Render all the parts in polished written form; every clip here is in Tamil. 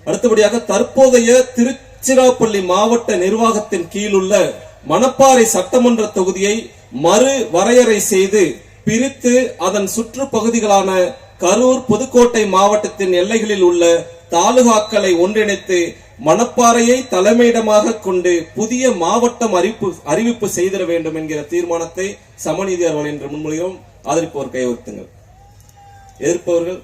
அடுத்தபடியாக தற்போதைய திருச்சிராப்பள்ளி மாவட்ட நிர்வாகத்தின் கீழுள்ள மணப்பாறை சட்டமன்ற தொகுதியை மறு வரையறை செய்து பிரித்து அதன் சுற்று பகுதிகளான கரூர், புதுக்கோட்டை மாவட்டத்தின் எல்லைகளில் உள்ள தாலுகாக்களை ஒன்றிணைத்து மணப்பாறையை தலைமையிடமாக கொண்டு புதிய மாவட்டம் அறிவிப்பு செய்திட வேண்டும் என்கிற தீர்மானத்தை சமநீதியார் வழி முன்மொழிகிறோம். ஆதரிப்பவர் கையெழுத்துங்கள். எதிர்ப்பவர்கள்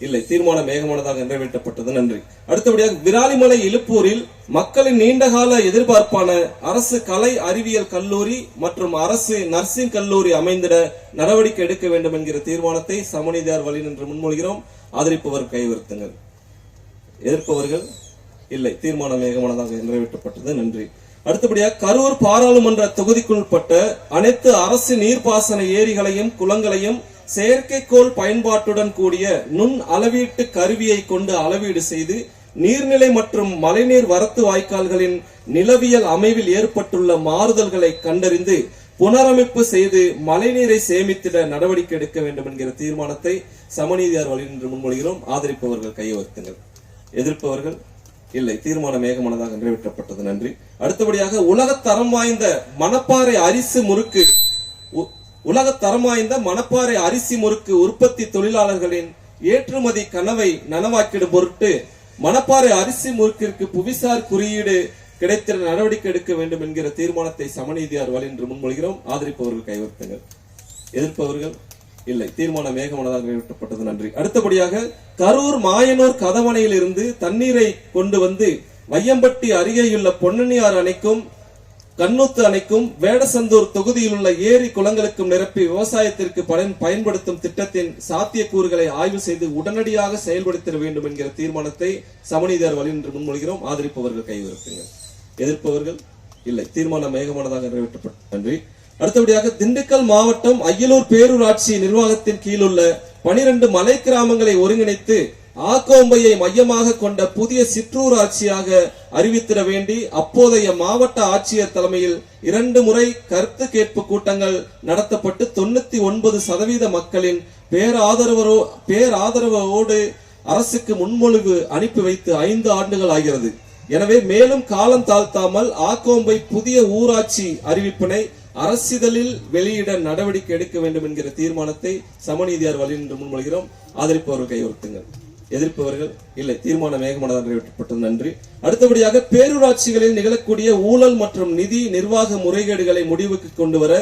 இல்லை. தீர்மானம் ஏகமானதாக நிறைவேற்றப்பட்டது. நன்றி. அடுத்தபடியாக விராலிமலை இலுப்பூரில் மக்களின் நீண்டகால எதிர்பார்ப்பான அரசு கலை அறிவியல் கல்லூரி மற்றும் அரசு நர்சிங் கல்லூரி அமைந்திட நடவடிக்கை எடுக்க வேண்டும் என்கிற தீர்மானத்தை சமநீதியார் வழி நின்று முன்மொழிகிறோம். ஆதரிப்பவர் கைவர்த்துங்கள். எதிர்ப்பவர்கள் இல்லை. தீர்மானம் ஏகமானதாக நிறைவேற்றப்பட்டது. நன்றி. அடுத்தபடியாக கரூர் பாராளுமன்ற தொகுதிக்குள்பட்ட அனைத்து அரசு நீர்ப்பாசன ஏரிகளையும் குளங்களையும் செயற்கைக்கோள் பயன்பாட்டுடன் கூடிய நுண் அளவீட்டு கருவியை கொண்டு அளவீடு செய்து நீர்நிலை மற்றும் மழைநீர் வரத்து வாய்க்கால்களின் நிலவியல் அமைவில் ஏற்பட்டுள்ள மாறுதல்களை கண்டறிந்து புனரமைப்பு செய்து மழைநீரை சேமித்திட நடவடிக்கை எடுக்க வேண்டும் என்கிற தீர்மானத்தை சமநீதியார் வழி நின்று முன்மொழிகிறோம். ஆதரிப்பவர்கள் கையெழுத்துங்கள். எதிர்ப்பவர்கள் இல்லை. தீர்மானம் ஏகமானதாக நிறைவேற்றப்பட்டது. நன்றி. அடுத்தபடியாக உலகத்தரம் வாய்ந்த மணப்பாறை அரிசி முறுக்கு உற்பத்தி தொழிலாளர்களின் ஏற்றுமதி கனவை நனவாக்கிடும் பொருட்டு மணப்பாறை அரிசி முறுக்கிற்கு புவிசார் குறியீடு கிடைத்திட நடவடிக்கை எடுக்க வேண்டும் என்கிற தீர்மானத்தை சமநீதியார் வழி என்று முன்மொழிகிறோம். ஆதரிப்பவர்கள் கைவர்த்துங்கள். எதிர்ப்பவர்கள் இல்லை. தீர்மானம் ஏகமானதாக நிறைவேற்றப்பட்டது. நன்றி. அடுத்தபடியாக கரூர் மாயனூர் கதவணையில் இருந்து தண்ணீரை கொண்டு வந்து வையம்பட்டி அருகேயுள்ள பொன்னணியார் அணைக்கும் கண்ணூத்து அணைக்கும் வேடசந்தூர் தொகுதியில் உள்ள ஏரி குளங்களுக்கும் நிரப்பி விவசாயத்திற்கு பயன்படுத்தும் திட்டத்தின் சாத்தியக்கூறுகளை ஆய்வு செய்து உடனடியாக செயல்படுத்த வேண்டும் என்கிற தீர்மானத்தை சமநீதியார் வழி என்று முன்மொழிகிறோம். ஆதரிப்பவர்கள் கைவிருப்புங்கள். எதிர்ப்பவர்கள் இல்லை. தீர்மானம் ஏகமானதாக நிறைவேற்றப்பட்டது. நன்றி. அடுத்தபடியாக திண்டுக்கல் மாவட்டம் அய்யலூர் பேரூராட்சி நிர்வாகத்தின் கீழுள்ள 12 மலை கிராமங்களை ஒருங்கிணைத்து ஆக்கோம்பையை மையமாக கொண்ட புதிய சிற்றூராட்சியாக அறிவித்திட வேண்டி அப்போதைய மாவட்ட ஆட்சியர் தலைமையில் 2 முறை கருத்து கேட்பு கூட்டங்கள் நடத்தப்பட்டு 99% மக்களின் பேராதரவோடு அரசுக்கு முன்மொழிவு அனுப்பி வைத்து 5 ஆண்டுகள் ஆகிறது. எனவே மேலும் காலம் தாழ்த்தாமல் ஆக்கோம்பை புதிய ஊராட்சி அறிவிப்பினை அரசிதழில் வெளியிட நடவடிக்கை எடுக்க வேண்டும் என்கிற தீர்மானத்தை சமநீதியார் வழி என்று முன்மொழிகிறோம். ஆதரிப்பவர்கள் கையெழுத்துங்கள். எதிர்ப்பவர்கள் இல்லை. தீர்மானம் ஏகமானதாக நிறைவேற்றப்பட்டது. நன்றி. அடுத்தபடியாக பேரூராட்சிகளில் நிகழக்கூடிய ஊழல் மற்றும் நிதி நிர்வாக முறைகேடுகளை முடிவுக்கு கொண்டு வர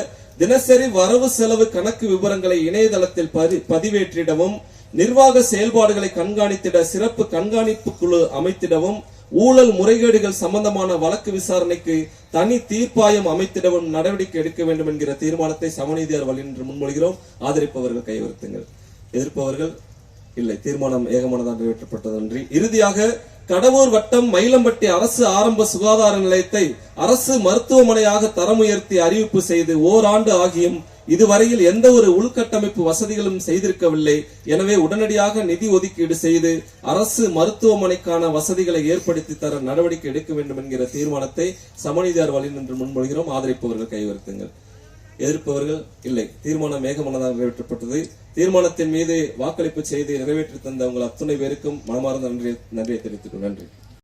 தினசரி வரவு செலவு கணக்கு விவரங்களை இணையதளத்தில் பதிவேற்றிடவும் நிர்வாக செயல்பாடுகளை கண்காணித்திட சிறப்பு கண்காணிப்பு குழு அமைத்திடவும் ஊழல் முறைகேடுகள் சம்பந்தமான வழக்கு விசாரணைக்கு தனி தீர்ப்பாயம் அமைத்திடவும் நடவடிக்கை எடுக்க வேண்டும் என்கிற தீர்மானத்தை சமநீதியார் வழி என்று முன்மொழிகிறோம். ஆதரிப்பவர்கள் கைவர்த்துங்கள். எதிர்ப்பவர்கள் இல்லை. தீர்மானம் ஏகமானதாக நிறைவேற்றப்பட்டது. நன்றி. இறுதியாக கடவூர் வட்டம் மயிலம்பட்டி அரசு ஆரம்ப சுகாதார நிலையத்தை அரசு மருத்துவமனையாக தரம் உயர்த்தி அறிவிப்பு செய்து ஓராண்டு ஆகியும் இதுவரையில் எந்த ஒரு உள்கட்டமைப்பு வசதிகளும் செய்திருக்கவில்லை. எனவே உடனடியாக நிதி ஒதுக்கீடு செய்து அரசு மருத்துவமனைக்கான வசதிகளை ஏற்படுத்தி தர நடவடிக்கை எடுக்க வேண்டும் என்கிற தீர்மானத்தை சமநீதியார் வழி என்று முன்மொழிகிறோம். ஆதரிப்பவர்கள் கைவர்த்துங்கள். எதிர்ப்பவர்கள் இல்லை. தீர்மானம் ஏகமானதாக நிறைவேற்றப்பட்டது. தீர்மானத்தின் மீது வாக்களிப்பு செய்து நிறைவேற்றி தந்த உங்கள் அத்துணை பேருக்கும் மனமார்ந்த நன்றியை தெரிவித்துக் நன்றி.